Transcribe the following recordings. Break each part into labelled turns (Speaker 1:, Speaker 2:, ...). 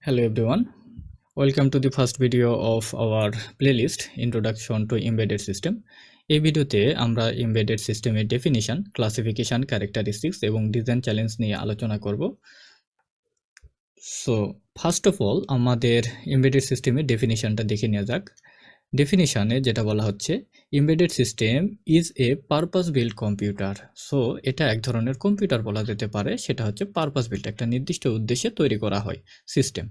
Speaker 1: Hello everyone, welcome to the first video of our playlist Introduction to Embedded System. এই ভিডিওতে আমরা embedded সিস্টেমের definition, classification, characteristics এবং design challenge নিয়ে আলোচনা করব। সো ফার্স্ট অফ অল আমাদের এমবেডেড সিস্টেমের ডেফিনিশনটা দেখে নেওয়া যাক। ডেফিনিশনে যেটা বলা হচ্ছে, embedded system is a purpose build computer. So এটা এক ধরনের কম্পিউটার বলা যেতে পারে, সেটা হচ্ছে পারপাস বিল্ড, একটা নির্দিষ্ট উদ্দেশ্যে তৈরি করা হয় system,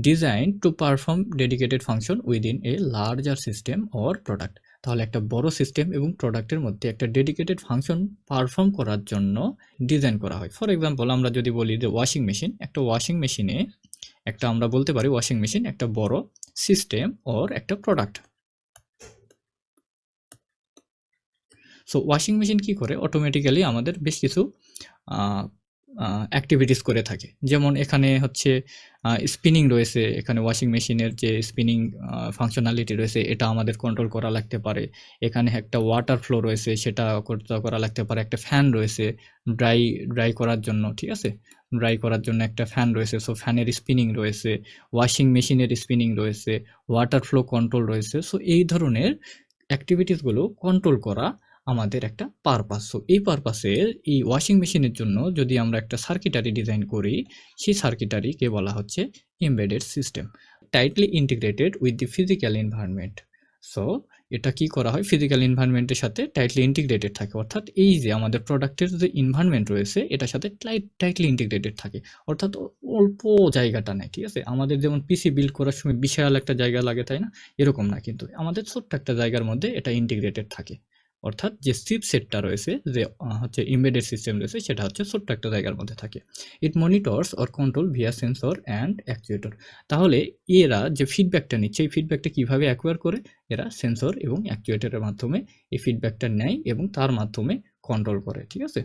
Speaker 1: design to perform dedicated function within a larger system or product. তাহলে একটা বড় সিস্টেম এবং প্রোডাক্টের মধ্যে একটা ডেডিকেটেড ফাংশন পারফর্ম করার জন্য ডিজাইন করা হয়। ফর এক্সাম্পল আমরা যদি বলি যে ওয়াশিং মেশিন, একটা ওয়াশিং মেশিনে একটা আমরা বলতে পারি ওয়াশিং মেশিন একটা বড় সিস্টেম অর একটা প্রোডাক্ট। সো ওয়াশিং মেশিন কি করে, অটোমেটিক্যালি আমাদের বেশ কিছু অ্যাক্টিভিটিস করে থাকে। যেমন এখানে হচ্ছে স্পিনিং রয়েছে, এখানে ওয়াশিং মেশিনের যে স্পিনিং ফাংশনালিটি রয়েছে এটা আমাদের কন্ট্রোল করা লাগতে পারে। এখানে একটা ওয়াটার ফ্লো রয়েছে, সেটা করা লাগতে পারে। একটা ফ্যান রয়েছে ড্রাই করার জন্য, ঠিক আছে, ড্রাই করার জন্য একটা ফ্যান রয়েছে। সো ফ্যানের স্পিনিং রয়েছে, ওয়াশিং মেশিনের স্পিনিং রয়েছে, ওয়াটার ফ্লো কন্ট্রোল রয়েছে। সো এই ধরনের অ্যাক্টিভিটিসগুলো কন্ট্রোল করা আমাদের একটা পারপাস। সো এই পারপাসে এই ওয়াশিং মেশিনের জন্য যদি আমরা একটা সার্কিটারি ডিজাইন করি, সেই সার্কিটারিকে বলা হচ্ছে embedded system, tightly integrated with the physical environment. So এটা কি করা হয়, ফিজিক্যাল এনভায়রনমেন্টের সাথে টাইটলি ইন্টিগ্রেটেড থাকে, অর্থাৎ এই যে আমাদের প্রোডাক্টের যে এনভায়রনমেন্ট রয়েছে এটার সাথে টাইটলি ইন্টিগ্রেটেড থাকে, অর্থাৎ অল্প জায়গাটা নেয়। ঠিক আছে, আমাদের যেমন পিসি বিল্ড করার সময় বিশাল একটা জায়গা লাগে, তাই না? এরকম না, কিন্তু আমাদের ছোট্ট একটা জায়গার মধ্যে এটা ইন্টিগ্রেটেড থাকে। অর্থাৎ যে চিপসেটটা রয়েছে, যে হচ্ছে এমবেডেড সিস্টেম রয়েছে, সেটা হচ্ছে ছোট্ট একটা জায়গার মধ্যে থাকে। It monitors or control via sensor and actuator. তাহলে এরা যে ফিডব্যাকটা নিচ্ছে, এই ফিডব্যাকটা কিভাবে অ্যাকোয়ার করে, এরা সেন্সর এবং অ্যাকচুয়েটরের মাধ্যমে এই ফিডব্যাকটা নেয় এবং তার মাধ্যমে কন্ট্রোল করে। ঠিক আছে,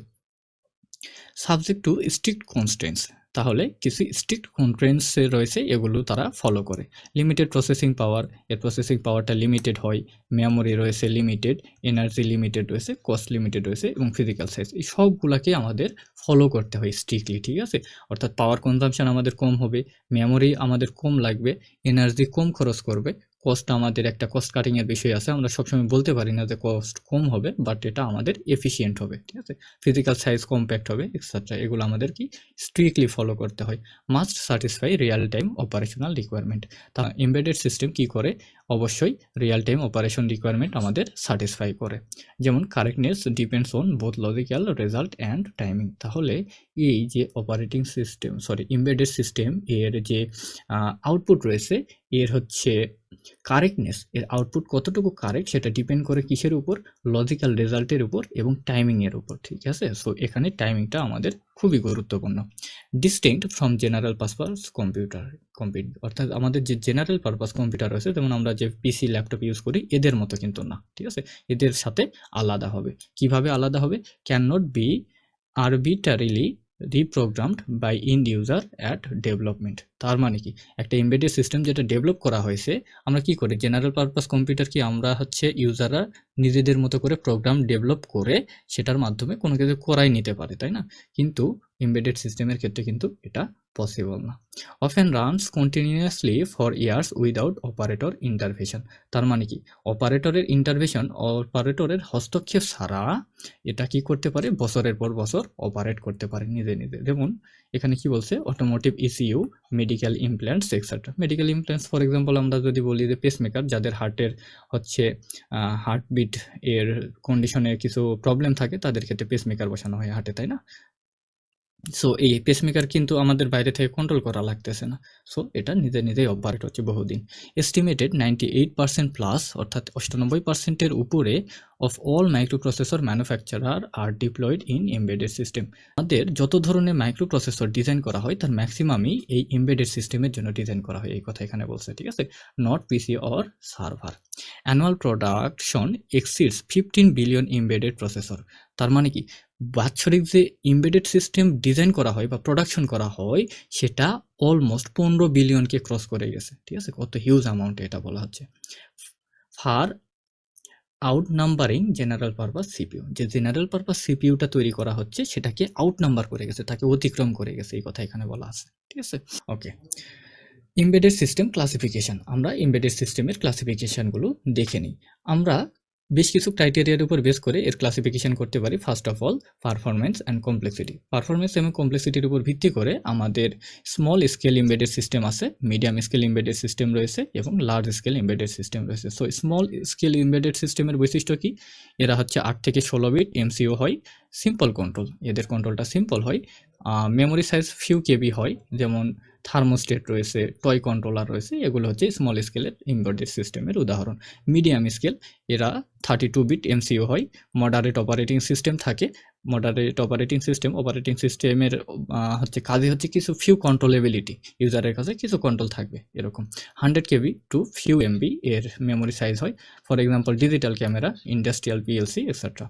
Speaker 1: সাবজেক্ট টু স্ট্রিক্ট কনস্ট্রেন্টস। তাহলে কিছু স্ট্রিক্ট কনস্ট্রেন্টস রয়েছে, এগুলো তারা ফলো করে। লিমিটেড প্রসেসিং পাওয়ার, এর প্রসেসিং পাওয়ারটা লিমিটেড হয়। মেমোরি রয়েছে লিমিটেড, এনার্জি লিমিটেড রয়েছে, কস্ট লিমিটেড রয়েছে এবং ফিজিক্যাল সাইজ, এই সবগুলাকে আমাদের ফলো করতে হয় স্ট্রিক্টলি। ঠিক আছে, অর্থাৎ পাওয়ার কনজাম্পশন আমাদের কম হবে, মেমোরি আমাদের কম লাগবে, এনার্জি কম খরচ করবে, কস্ট আমাদের একটা কস্ট কাটিংয়ের বিষয় আছে, আমরা সবসময় বলতে পারি না যে কস্ট কম হবে, বাট এটা আমাদের এফিসিয়েন্ট হবে। ঠিক আছে, ফিজিক্যাল সাইজ কম্প্যাক্ট হবে, এক্সেট্রা। এগুলো আমাদের কি স্ট্রিক্টলি ফলো করতে হয়। Must satisfy real time operational requirement. তা এমবেডেড সিস্টেম কি করে, অবশ্যই রিয়েল টাইম অপারেশন রিকোয়ারমেন্ট আমাদের স্যাটিসফাই করে। যেমন correctness depends on both logical result and timing. তাহলে এই যে অপারেটিং সিস্টেম, এমবেডেড সিস্টেম এর যে আউটপুট রয়েছে, এর হচ্ছে কারেক্টনেস, এর আউটপুট কতটুকু কারেক্ট, সেটা ডিপেন্ড করে কিসের উপর, লজিক্যাল রেজাল্টের উপর এবং টাইমিংয়ের উপর। ঠিক আছে, সো এখানে টাইমিংটা আমাদের খুবই গুরুত্বপূর্ণ। Distinct from general purpose computer, অর্থাৎ আমাদের যে জেনারেল পারপাস কম্পিউটার রয়েছে, যেমন আমরা যে পিসি ল্যাপটপ ইউজ করি, এদের মতো কিন্তু না। ঠিক আছে, এদের সাথে আলাদা হবে। কিভাবে আলাদা হবে, can not be arbitrarily reprogrammed by end user at development. তার মানে কি, একটা এমবেডেড সিস্টেম যেটা ডেভেলপ করা হয়েছে, আমরা কি করি, জেনারেল পারপাস কম্পিউটার কি আমরা হচ্ছে ইউজাররা নিজেদের মতো করে প্রোগ্রাম ডেভেলপ করে সেটার মাধ্যমে কোনো কিছু করাই নিতে পারে, তাই না? কিন্তু এমবেডেড সিস্টেমের ক্ষেত্রে কিন্তু এটা পসিবল না। Often runs continuously for years without operator intervention. তার মানে কি, অপারেটরের ইন্টারভেনশন, অপারেটরের হস্তক্ষেপ ছাড়া এটা কি করতে পারে, বছরের পর বছর অপারেট করতে পারে নিজে নিজে। যেমন এখানে কি বলছে, automotive ECU, medical implants etcetera. Medical implants for example আমরা যদি বলি যে পেসমেকার, যাদের হার্টের হচ্ছে হার্টবিট এর কন্ডিশনে কিছু প্রবলেম থাকে, তাদের ক্ষেত্রে পেসমেকার বসানো হয় হার্টে, তাই না? সো এই পেসমেকার কিন্তু আমাদের বাইরে থেকে কন্ট্রোল করা লাগতেছে না, সো এটা নিজে নিজেই অপারেট হচ্ছে বহুদিন। এস্টিমেটেড 98% প্লাস, অর্থাৎ 98%-এর উপরে of all microprocessor manufacturer are deployed in embedded system. আমাদের যত ধরনের মাইক্রোপ্রসেসর ডিজাইন করা হয় তার ম্যাক্সিমামই এই এমবেডেড সিস্টেমের জন্য ডিজাইন করা হয়, এই কথা এখানে বলছে। ঠিক আছে, not PC or server. Annual production exceeds 15 billion embedded processor. তার মানে কি, বাৎসরিক যে এমবেডেড সিস্টেম ডিজাইন করা হয় বা প্রোডাকশন করা হয়, সেটা অলমোস্ট 15 বিলিয়নকে ক্রস করে গেছে। ঠিক আছে, কত হিউজ অ্যামাউন্টে এটা বলা হচ্ছে। Far out numbering general purpose CPU, যে জেনারেল পারপাস সিপিইউটা তৈরি করা হচ্ছে সেটাকে আউট নাম্বার করে গেছে, তাকে অতিক্রম করে গেছে, এই কথা এখানে বলা আছে। ঠিক আছে, ওকে। এমবেডেড সিস্টেম ক্লাসিফিকেশন, আমরা এমবেডেড সিস্টেমের ক্লাসিফিকেশনগুলো দেখে নিই। আমরা বেশ কিছু ক্রাইটেরিয়ার উপর বেস করে এর ক্লাসিফিকেশন করতে পারি। First of all performance and complexity. Performance এবং কমপ্লেক্সিটির উপর ভিত্তি করে আমাদের স্মল স্কেল এমবেডেড সিস্টেম আছে, মিডিয়াম স্কেল এমবেডেড সিস্টেম রয়েছে এবং লার্জ স্কেল এমবেডেড সিস্টেম রয়েছে। সো স্মল স্কেল এমবেডেড সিস্টেমের বৈশিষ্ট্য কি? এরা হচ্ছে 8 থেকে 16 বিট, এমসিইউ হয়, সিম্পল কন্ট্রোল, এদের কন্ট্রোলটা সিম্পল হয়, মেমোরি সাইজ ফিউ কেবি হয়, যেমন থার্মোস্টেট রয়েছে, টয় কন্ট্রোলার রয়েছে, এগুলো হচ্ছে স্মল স্কেলের এমবেডেড সিস্টেমের উদাহরণ। মিডিয়াম স্কেল, এরা 32 বিট এমসিইউ হয়, মডারেট অপারেটিং সিস্টেম থাকে। মডারেট অপারেটিং সিস্টেমের হচ্ছে কাজে হচ্ছে কিছু ফিউ কন্ট্রোলেবিলিটি, ইউজারের কাছে কিছু কন্ট্রোল থাকবে এরকম। 100 কেবি টু ফিউ এমবি এর মেমোরি সাইজ হয়, for example digital camera, industrial PLC etcetera.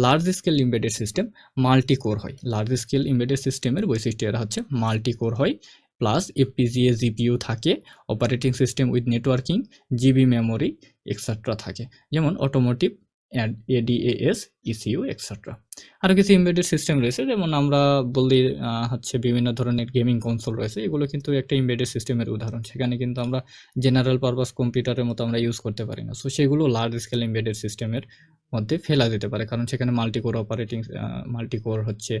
Speaker 1: Large scale embedded system multi core হয়। লার্জ স্কেল এমবেডেড সিস্টেমের বৈশিষ্ট্য এরা হচ্ছে মাল্টি কোর হয়, প্লাস এফপিজিএ জিপিইউ থাকে, operating system with networking, GB memory etcetera থাকে, যেমন অটোমোটিভ, এডিএএস, ইসিইউ এক্সেট্রা। আরও কিছু এমবেডেড সিস্টেম রয়েছে, যেমন আমরা বলি হচ্ছে বিভিন্ন ধরনের গেমিং কনসোল রয়েছে, এগুলো কিন্তু একটা এমবেডেড সিস্টেমের উদাহরণ। সেখানে কিন্তু আমরা জেনারেল পারপাস কম্পিউটারের মতো আমরা ইউজ করতে পারি না। সো সেগুলো লার্জ স্কেল এমবেডেড সিস্টেমের মধ্যে ফেলা যেতে পারে, কারণ সেখানে মাল্টিকোর হচ্ছে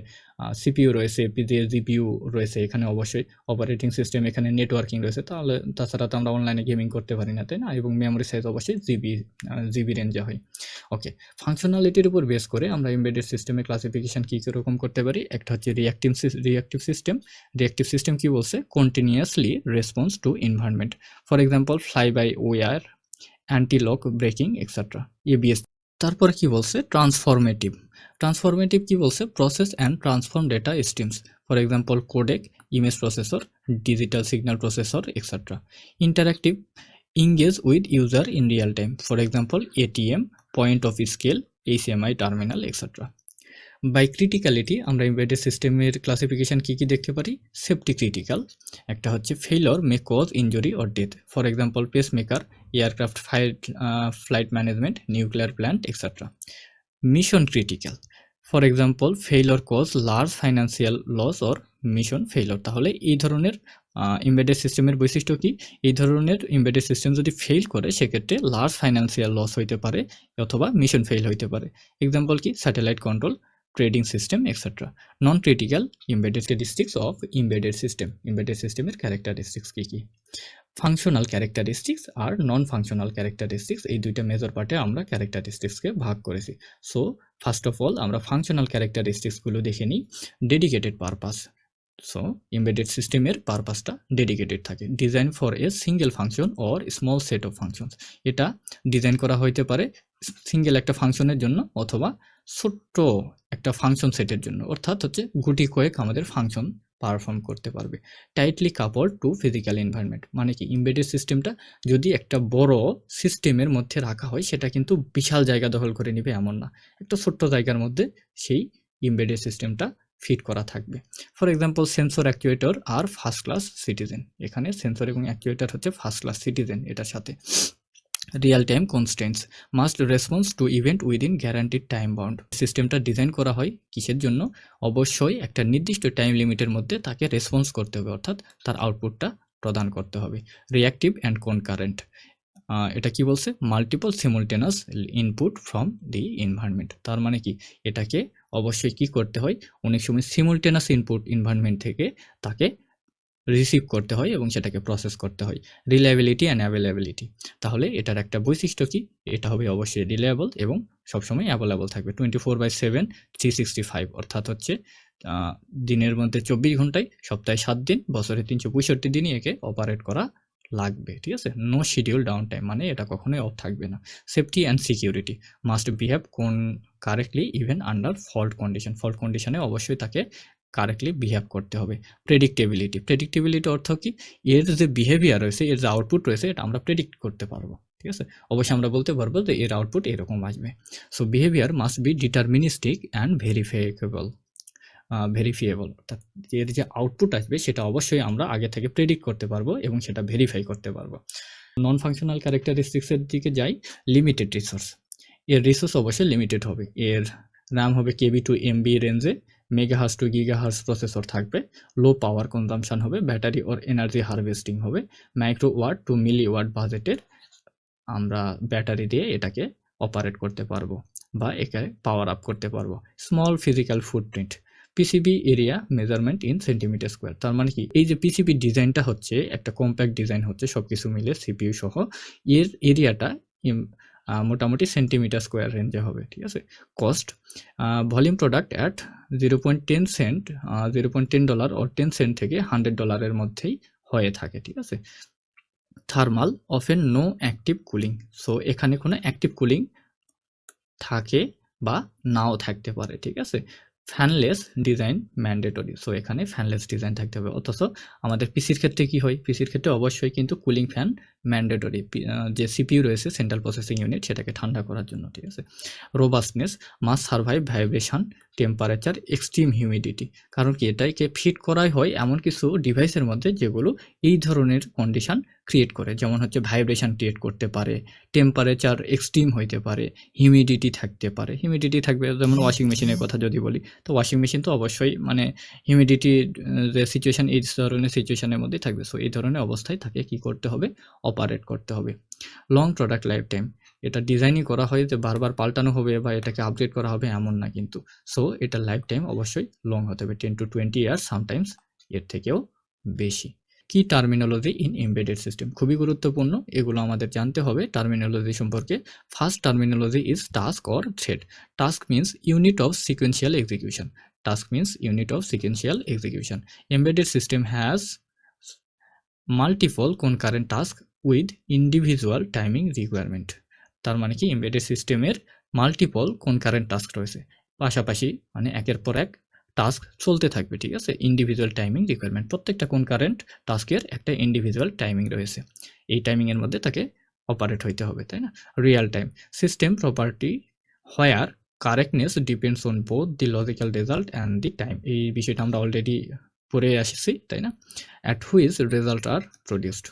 Speaker 1: সিপিইউ রয়েছে, এফপিজিএ জিপিইউ রয়েছে, এখানে অবশ্যই অপারেটিং সিস্টেম, এখানে নেটওয়ার্কিং রয়েছে। তাহলে তাছাড়া তো আমরা অনলাইনে গেমিং করতে পারি না, তাই না? এবং মেমোরি সাইজ অবশ্যই জিবি রেঞ্জে হয়। ওকে, ফাংশনালিটির উপর বেস করে আমরা এমবেডেড সিস্টেমের ক্লাসিফিকেশন কী রকম করতে পারি? একটা হচ্ছে রিঅ্যাক্টিভ সিস্টেম কি বলছে? Continuously response to environment, for example fly by wire, anti lock braking etcetera, ABS. তারপরে কি বলছে? ট্রান্সফরমেটিভ কি বলছে? Process and transform data streams, for example codec, image processor, digital signal processor etcetera. Interactive, engage with user in real time, for example ATM, point of scale, HMI terminal etcetera. By criticality আমরা embedded সিস্টেমের classification কি কি দেখতে পারি? Safety critical, একটা হচ্ছে failure may cause injury or death, for example pacemaker, aircraft flight management, nuclear plant etcetera. Mission critical, for example failure cause large financial loss or mission failure. তাহলে এই ধরনের এমবেডেড সিস্টেমের বৈশিষ্ট্য কি? এই ধরনের এমবেডেড সিস্টেম যদি ফেইল করে সেক্ষেত্রে লার্জ ফাইন্যান্সিয়াল লস হইতে পারে অথবা মিশন ফেইল হইতে পারে। এক্সাম্পল কি? Satellite control, trading system etcetera. Non critical embedded characteristics of embedded system, embedded সিস্টেমের ক্যারেক্টারিস্টিক্স কী কী? ফাংশনাল ক্যারেক্টারিস্টিক্স আর নন ফাংশনাল ক্যারেক্টারিস্টিক্স, এই দুইটা মেজর পার্টে আমরা ক্যারেক্টারিস্টিক্সকে ভাগ করেছি। সো ফার্স্ট অফ অল আমরা ফাংশনাল ক্যারেক্টারিস্টিক্সগুলো দেখে নিই। ডেডিকেটেড পারপাস, সো এমবেডেড সিস্টেমের পারপাসটা ডেডিকেটেড থাকে, design for a single function or small set of functions. এটা ডিজাইন করা হইতে পারে সিঙ্গেল একটা ফাংশনের জন্য অথবা ছোট্ট একটা ফাংশন সেটের জন্য, অর্থাৎ হচ্ছে গুটি কয়েক আমাদের ফাংশন পারফর্ম করতে পারবে। Tightly coupled to physical environment, মানে কি? এমবেডেড সিস্টেমটা যদি একটা বড় সিস্টেমের মধ্যে রাখা হয় সেটা কিন্তু বিশাল জায়গা দখল করে নেবে এমন না, একটা ছোট্ট জায়গার মধ্যে সেই এমবেডেড সিস্টেমটা ফিট করা থাকবে। For example sensor actuator are first class citizen, এখানে সেন্সর এবং অ্যাকচুয়েটর হচ্ছে ফার্স্ট ক্লাস সিটিজেন এটার সাথে। Real time constants must response to event within guaranteed time bound. সিস্টেমটা ডিজাইন করা হয় কিসের জন্য? অবশ্যই একটা নির্দিষ্ট টাইম লিমিটের মধ্যে তাকে রেসপন্স করতে হবে, অর্থাৎ তার আউটপুটটা প্রদান করতে হবে। রিঅ্যাক্টিভ অ্যান্ড কনকারেন্ট, এটা কি বলছে? Multiple simultaneous input from the environment, তার মানে কি? এটাকে অবশ্যই কি করতে হয়? অনেক সময় সিমুলটেনাস ইনপুট এনভায়রনমেন্ট থেকে তাকে রিসিভ করতে হয় এবং সেটাকে প্রসেস করতে হয়। রিলায়েবিলিটি অ্যান্ড অ্যাভেলেবিলিটি, তাহলে এটার একটা বৈশিষ্ট্য কি? এটা হবে অবশ্যই রিলায়েবল এবং সবসময় অ্যাভেলেবল থাকবে 24/7 365, অর্থাৎ হচ্ছে দিনের মধ্যে 24 ঘন্টায়, সপ্তাহে 7 দিন, বছরে 365 দিনই একে অপারেট করা লাগবে, ঠিক আছে? নো শিডিউল ডাউন টাইম, মানে এটা কখনোই অফ থাকবে না। Safety and security must behave correctly even under fault কন্ডিশনে অবশ্যই তাকে কারেক্টলি বিহেভ করতে হবে। প্রেডিক্টেবিলিটি অর্থ কি? এর যে বিহেভিয়ার রয়েছে, এর যে আউটপুট রয়েছে, এটা আমরা প্রেডিক্ট করতে পারবো, ঠিক আছে? অবশ্যই আমরা বলতে পারবো যে এর আউটপুট এরকম আসবে। So behaviour must be deterministic and verifiable, অর্থাৎ এর যে আউটপুট আসবে সেটা অবশ্যই আমরা আগে থেকে প্রেডিক্ট করতে পারবো এবং সেটা ভেরিফাই করতে পারবো। নন ফাংশনাল ক্যারেক্টারিস্টিক্সের দিকে যাই। লিমিটেড রিসোর্স, এর রিসোর্স অবশ্যই লিমিটেড হবে, এর RAM হবে কেবি টু এমবি রেঞ্জে, মেগাহার্জ টু গিগাহার্জ প্রসেসর থাকবে, লো পাওয়ার কনজাম্পশন হবে, ব্যাটারি ওর এনার্জি হারভেস্টিং হবে, micro watt to milli watt বাজেটের আমরা ব্যাটারি দিয়ে এটাকে অপারেট করতে পারবো বা একে পাওয়ার আপ করতে পারবো। Small physical footprint, PCB area measurement in centimetre square. তার মানে কি, এই যে পিসিবি ডিজাইনটা হচ্ছে একটা কম্প্যাক্ট ডিজাইন হচ্ছে সবকিছু মিলে সিপিইউ সহ, এর এরিয়াটা মোটামুটি সেন্টিমিটার স্কোয়ার রেঞ্জে হবে, ঠিক আছে। Cost, volume product at $0.10 $0.10 or 10 cent থেকে $100 মধ্যেই হয়ে থাকে, ঠিক আছে। Thermal, often no active cooling, so এখানে কোনো অ্যাক্টিভ কুলিং থাকে বা নাও থাকতে পারে, ঠিক আছে। ফ্যানলেস ডিজাইন ম্যান্ডেটরি, সো এখানে ফ্যানলেস ডিজাইন থাকতে হবে। অথচ আমাদের পিসির ক্ষেত্রে কি হয়, পিসির ক্ষেত্রে অবশ্যই কিন্তু কুলিং ফ্যান ম্যান্ডেটরি, যে সিপিইউ রয়েছে সেন্ট্রাল প্রসেসিং ইউনিট সেটাকে ঠান্ডা করার জন্য, ঠিক আছে। Robustness, must survive vibration, temperature, extreme humidity. কারণ কি, এটাকে ফিট করাই হয় এমন কিছু ডিভাইসের মধ্যে যেগুলো এই ধরনের কন্ডিশন ক্রিয়েট করে, যেমন হচ্ছে ভাইব্রেশন ক্রিয়েট করতে পারে, টেম্পারেচার এক্সট্রিম হইতে পারে, হিউমিডিটি থাকতে পারে। হিউমিডিটি থাকবে, যেমন ওয়াশিং মেশিনের কথা যদি বলি, তো ওয়াশিং মেশিন তো অবশ্যই মানে হিউমিডিটি যে সিচুয়েশন, এই ধরনের সিচুয়েশনের মধ্যেই থাকবে। সো এই ধরনের অবস্থায় থাকে কি করতে হবে, অপারেট করতে হবে। লং প্রোডাক্ট লাইফ টাইম, এটা ডিজাইনই করা হয় যে বারবার পাল্টানো হবে বা এটাকে আপডেট করা হবে এমন না কিন্তু। সো এটা লাইফ টাইম অবশ্যই লং হতে হবে, 10 to 20 ইয়ার্স, সামটাইমস এর থেকেও বেশি। কি টার্মিনোলজি ইন এমবেডেড সিস্টেম, খুবই গুরুত্বপূর্ণ, এগুলো আমাদের জানতে হবে টার্মিনোলজি সম্পর্কে। First terminology is task or thread. Task means unit of sequential execution. Task means unit of sequential execution. Embedded system has multiple concurrent tasks with individual timing requirement. তার মানে কি, এমবেডেড সিস্টেমের মাল্টিপল কনকারেন্ট টাস্ক রয়েছে, পাশাপাশি মানে একের পর এক টাস্ক চলতে থাকবে, ঠিক আছে। ইন্ডিভিজুয়াল টাইমিং রিকোয়ারমেন্ট, প্রত্যেকটা কনকারেন্ট টাস্কের একটা ইন্ডিভিজুয়াল টাইমিং রয়েছে, এই টাইমিংয়ের মধ্যে তাকে অপারেট হইতে হবে, তাই না। Real time system property where correctness depends on both the logical result and the time, এই বিষয়টা আমরা অলরেডি পড়ে আসছি, তাই না। At which result are produced.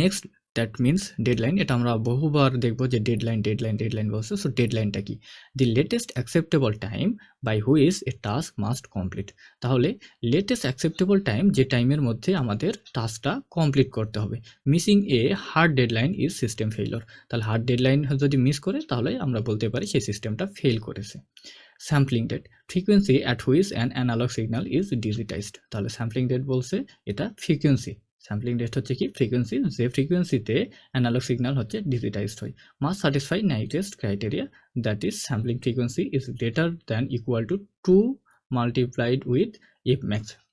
Speaker 1: Next, that means deadline, এটা আমরা বহুবার দেখবো যে ডেডলাইন বলছে। সো ডেডলাইনটা কি, the latest acceptable time by which a task must complete. তাহলে লেটেস্ট অ্যাকসেপ্টেবল টাইম, যে টাইমের মধ্যে আমাদের টাস্কটা কমপ্লিট করতে হবে। Missing a hard deadline is system failure, তাহলে হার্ড ডেডলাইন যদি মিস করে তাহলে আমরা বলতে পারি সেই সিস্টেমটা ফেল করেছে। Sampling rate, frequency at which an analog signal is digitized, তাহলে স্যাম্পলিং ডেট বলছে এটা ফ্রিকোয়েন্সি, স্যাম্পলিং ডেট হচ্ছে কি ফ্রিকোয়েন্সি, যে ফ্রিকোয়েন্সিতে অ্যানালগ সিগন্যাল হচ্ছে ডিজিটাইজড হয়। Must satisfy Nyquist criteria, that is sampling frequency is greater than equal to 2 multiplied with a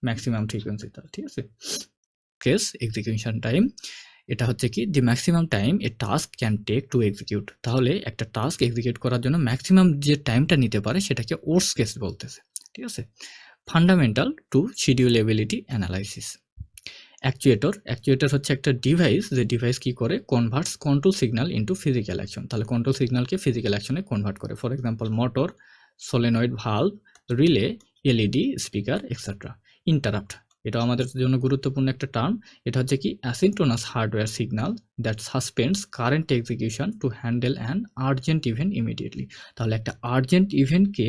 Speaker 1: maximum frequency, ঠিক আছে। কেস এক্সিকিউশন টাইম, এটা হচ্ছে কি, the maximum time a task can take to execute, তাহলে একটা task execute করার জন্য maximum যে টাইমটা নিতে পারে সেটাকে ওর্স্ট কেস বলতেছে, ঠিক আছে। Fundamental to schedulability analysis. Actuator হচ্ছে একটা ডিভাইস, যে ডিভাইস কি করে, converts control signal into physical action, তাহলে কন্ট্রোল সিগন্যালকে ফিজিক্যাল অ্যাকশনে কনভার্ট করে। For example motor, solenoid valve, relay, LED, speaker etcetera. Interrupt, এটাও আমাদের জন্য গুরুত্বপূর্ণ একটা টার্ম, এটা হচ্ছে কি asynchronous hardware signal that suspends current execution to handle an urgent event immediately. তাহলে একটা আর্জেন্ট ইভেন্টকে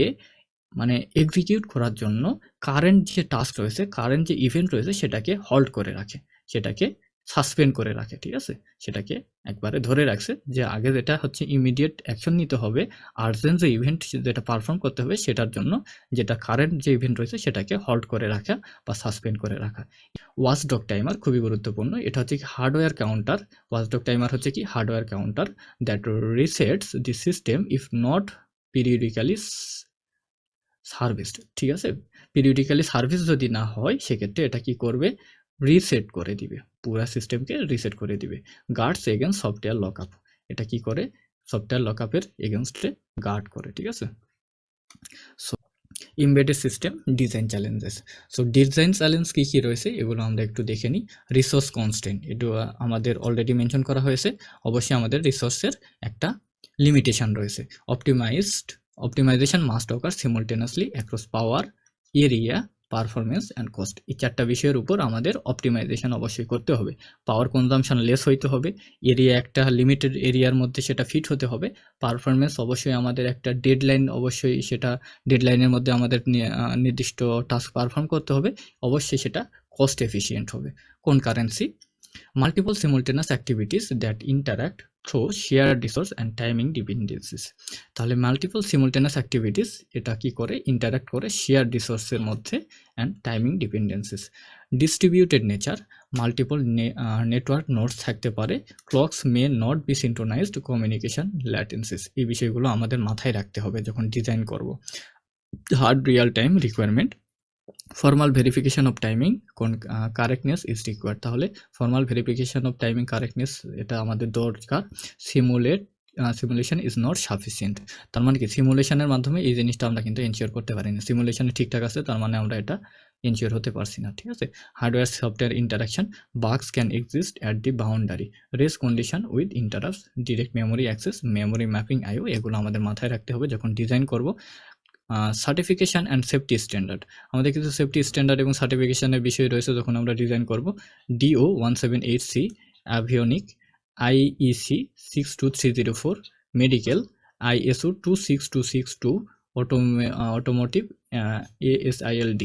Speaker 1: মানে এক্সিকিউট করার জন্য কারেন্ট যে টাস্ক রয়েছে, কারেন্ট যে ইভেন্ট রয়েছে সেটাকে হল্ট করে রাখে, সেটাকে সাসপেন্ড করে রাখে, ঠিক আছে। সেটাকে একবারে ধরে রাখছে যে আগে যেটা হচ্ছে ইমিডিয়েট অ্যাকশন নিতে হবে, আর্জেন্ট যে ইভেন্ট যেটা পারফর্ম করতে হবে সেটার জন্য যেটা কারেন্ট যে ইভেন্ট রয়েছে সেটাকে হল্ট করে রাখা বা সাসপেন্ড করে রাখা। ওয়াচডগ টাইমার খুবই গুরুত্বপূর্ণ, এটা হচ্ছে কি হার্ডওয়্যার কাউন্টার। ওয়াচডগ টাইমার হচ্ছে কি hardware counter that resets the system if not periodically serviced, ঠিক আছে। পিরিয়ডিক্যালি সার্ভিস যদি না হয় সেক্ষেত্রে এটা কি করবে, রিসেট করে দিবে, পুরো সিস্টেমকে রিসেট করে দিবে। গার্ডস এগেন্স্ট সফটওয়্যার লকআপ, এটা কি করে, সফটওয়্যার লকআপের এগেনস্টে গার্ড করে, ঠিক আছে। So embedded system design challenges, so design challenge কী কী রয়েছে এগুলো আমরা একটু দেখে নিই। রিসোর্স কনস্ট্রেন্ট, এটা আমাদের অলরেডি মেনশন করা হয়েছে, অবশ্যই আমাদের রিসোর্সের একটা লিমিটেশন রয়েছে। অপটিমাইজেশন মাস্ট অকার সিমultaneously across power, area, performance and cost. এই 4টা বিষয়ের উপর আমাদের অপটিমাইজেশন অবশ্যই করতে হবে। পাওয়ার কনজাম্পশন লেস হইতে হবে, এরিয়া একটা লিমিটেড এরিয়ার মধ্যে সেটা ফিট হতে হবে, পারফরমেন্স অবশ্যই আমাদের একটা ডেডলাইন, অবশ্যই সেটা ডেডলাইনের মধ্যে আমাদের নির্দিষ্ট টাস্ক পারফর্ম করতে হবে, অবশ্যই সেটা কস্ট এফিশিয়েন্ট হবে। কোন currency? Multiple simultaneous activities that interact through shared resource and timing dependencies. তাহলে মাল্টিপল সিমুলটেনাস অ্যাক্টিভিটিস এটা কি করে? ইন্টারাক্ট করে শেয়ার রিসোর্সের মধ্যে and timing dependencies. Distributed nature, multiple network nodes থাকতে পারে, clocks may not be synchronised, communication latencies. এই বিষয়গুলো আমাদের মাথায় রাখতে হবে যখন ডিজাইন করব। Hard real time requirement, formal verification of timing correctness is required. তাহলে formal verification of timing correctness এটা আমাদের দরকার। Simulation is not sufficient. তার মানে কি সিমুলেশনের মাধ্যমে এই জিনিসটা আমরা কিন্তু এনশিওর করতে পারি না। সিমুলেশনে ঠিকঠাক আছে, তার মানে আমরা এটা এনশিওর হতে পারছি না, ঠিক আছে। Hardware software interaction, bugs can exist at the boundary, race condition with interrupts, direct memory access, memory mapping IO, এগুলো আমাদের মাথায় রাখতে হবে যখন ডিজাইন করব। সার্টিফিকেশান অ্যান্ড সেফটি স্ট্যান্ডার্ড, আমাদের কিছু সেফটি স্ট্যান্ডার্ড এবং সার্টিফিকেশানের বিষয় রয়েছে যখন আমরা ডিজাইন করব। DO 178C অ্যাভিওনিক, IEC 62304 medical, ISO 26262 automotive, ASILD।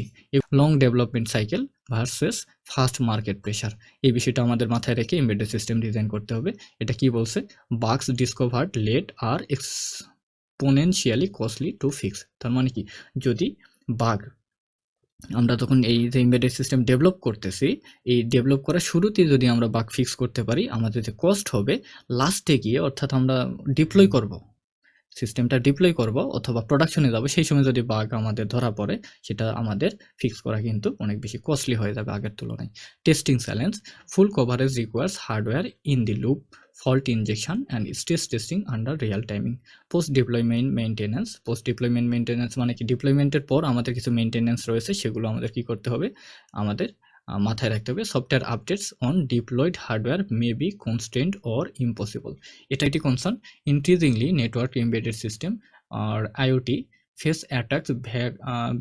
Speaker 1: Long development cycle versus fast market pressure, এই বিষয়টা আমাদের মাথায় রেখে এমবেডেড সিস্টেম ডিজাইন করতে হবে। এটা কি বলছে? Bugs discovered late are exponentially costly to fix. তার মানে কি, যদি বাগ আমরা তখন এই যে এমবেডেড সিস্টেম ডেভেলপ করতেছি, এই ডেভেলপ করার শুরুতেই যদি আমরা বাগ ফিক্স করতে পারি, আমাদের যে কস্ট হবে লাস্টে গিয়ে, অর্থাৎ আমরা ডিপ্লয় করব, সিস্টেমটা ডিপ্লয় করব অথবা প্রোডাকশনে যাব, সেই সময় যদি বাগ আমাদের ধরা পড়ে, সেটা আমাদের ফিক্স করা কিন্তু অনেক বেশি কস্টলি হয়ে যাবে আগের তুলনায়। Testing challenge, full coverage requires hardware in the loop, fault injection and stress testing under real timing. Post deployment maintenance, post deployment maintenance মানে কি, ডিপ্লয়মেন্টের পর আমাদের কিছু মেইনটেন্যান্স রয়েছে, সেগুলো আমাদের কি করতে হবে? আমাদের মাথায় রাখতে হবে। Software updates on deployed hardware may be constraint or impossible. এটা একটি concern. Increasingly network embedded system are IoT face attacks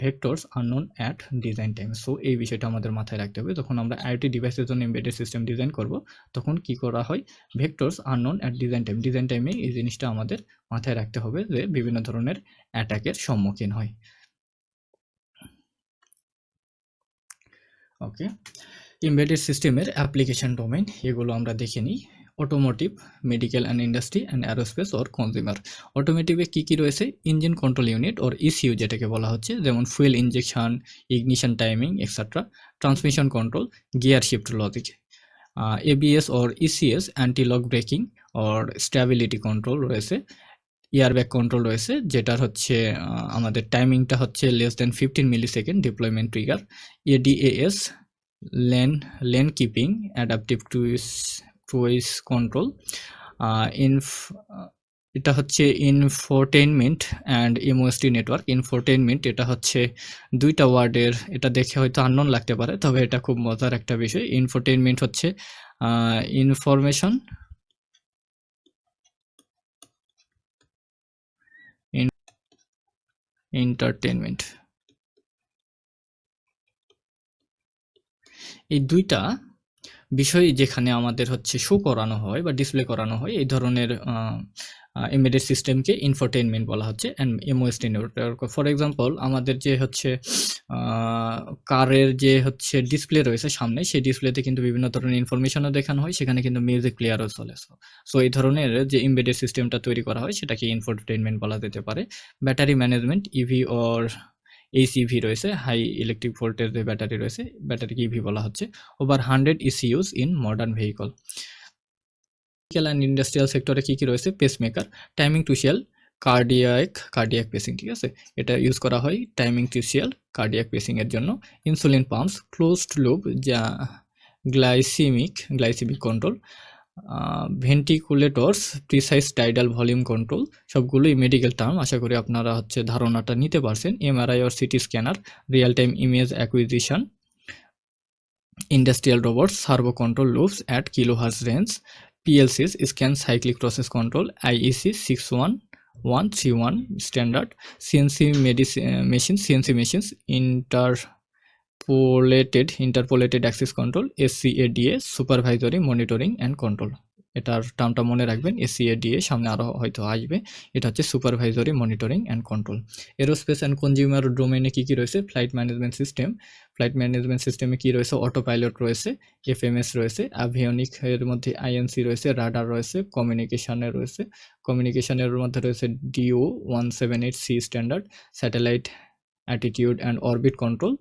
Speaker 1: vectors unknown at design time. So এই বিষয়টা আমাদের মাথায় রাখতে হবে। যখন আমরা IoT ডিভাইসের জন্য এমবেডেড সিস্টেম ডিজাইন করব, তখন কি করা হয়? Vectors unknown at design time, design টাইমে এই জিনিসটা আমাদের মাথায় রাখতে হবে যে বিভিন্ন ধরনের অ্যাটাকের সম্মুখীন হয়। ওকে, এমবেডেড সিস্টেমের অ্যাপ্লিকেশন ডোমেইন, এগুলো আমরা দেখে নিই। Automotive, medical and industry and aerospace or consumer. অটোমোটিভে কী কী রয়েছে? Engine control unit or ECU যেটাকে বলা হচ্ছে, যেমন fuel injection, ignition timing etcetera. Transmission control, gear shift logic. ABS or ECS, anti lock braking or stability control রয়েছে। Airbag control রয়েছে, যেটার হচ্ছে আমাদের টাইমিংটা হচ্ছে less than 15 millisecond deployment trigger. ADAS, lane keeping adaptive টুইস কন্ট্রোল। এটা হচ্ছে infotainment and MOST network. Infotainment এটা হচ্ছে দুইটা ওয়ার্ডের, এটা দেখে হয়তো আননোন লাগতে পারে, তবে এটা খুব মজার একটা বিষয়। ইনফোটেইনমেন্ট হচ্ছে ইনফরমেশন এন্টারটেনমেন্ট। এই দুইটা বিষয় যেখানে আমাদের হচ্ছে শো করানো হয় বা ডিসপ্লে করানো হয়, এই ধরনের এমবেডেড সিস্টেমকে ইনফোটেইনমেন্ট বলা হচ্ছে। And MOST network, for example আমাদের যে হচ্ছে কারের যে হচ্ছে ডিসপ্লে রয়েছে সামনে, সেই ডিসপ্লেতে কিন্তু বিভিন্ন ধরনের ইনফরমেশনও দেখানো হয়, সেখানে কিন্তু মিউজিক প্লেয়ারও চলে। সো এই ধরনের যে এমবেডেড সিস্টেমটা তৈরি করা হয়, সেটাকে ইনফোটেইনমেন্ট বলা যেতে পারে। Battery management, EV or HEV রয়েছে, হাই ইলেকট্রিক ভোল্টেজ যে ব্যাটারি রয়েছে, ব্যাটারিকে EV বলা হচ্ছে। Over 100 ECUs in modern vehicle. Medical and industrial সেক্টরে কী কী রয়েছে? পেসমেকার, টাইমিং টুশিয়াল, কার্ডিয়াক পেসিং, ঠিক আছে, এটা ইউজ করা হয় টাইমিং টুশিয়াল কার্ডিয়াক পেসিংয়ের জন্য। ইনসুলিন পাম্পস, ক্লোজড লুপ যা glycaemic control. Ventilators, precise tidal volume control. সবগুলোই মেডিকেল টার্ম, আশা করি আপনারা হচ্ছে ধারণাটা নিতে পারছেন। MRI or CT scanner, real time image acquisition. Industrial robots, servo control loops at kilohertz range. PLCs, scan cyclic process control, IEC 61131 standard. CNC machines, interpolated axes control, SCADA, supervisory monitoring and control. এটার টার্মটা মনে রাখবেন, SCADA, সামনে আরও হয়তো আসবে। এটা হচ্ছে supervisory monitoring and control. Aerospace and consumer ডোমেনে কী কী রয়েছে? Flight management system. Flight management সিস্টেমে কী রয়েছে? অটো পাইলট রয়েছে, FMS রয়েছে, অ্যাভিওনিক এর মধ্যে INC রয়েছে, রাডার রয়েছে, কমিউনিকেশনের মধ্যে রয়েছে DO 178C standard, satellite attitude and orbit control,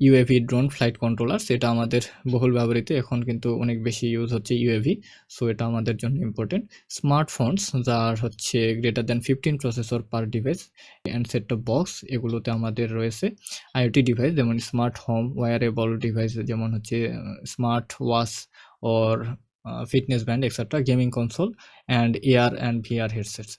Speaker 1: UAV drone flight controller, সেটা আমাদের বহুল ব্যবহৃত, এখন কিন্তু অনেক বেশি ইউজ হচ্ছে ইউএভি, সো এটা আমাদের জন্য ইম্পর্টেন্ট। স্মার্টফোনস, যার হচ্ছে greater than 15 processor per device, and set top box, এগুলোতে আমাদের রয়েছে আইওটি ডিভাইস, যেমন স্মার্ট হোম ওয়্যারেবল ডিভাইস, যেমন হচ্ছে smart watch or fitness band etcetera, gaming console and AR and VR হেডসেটস।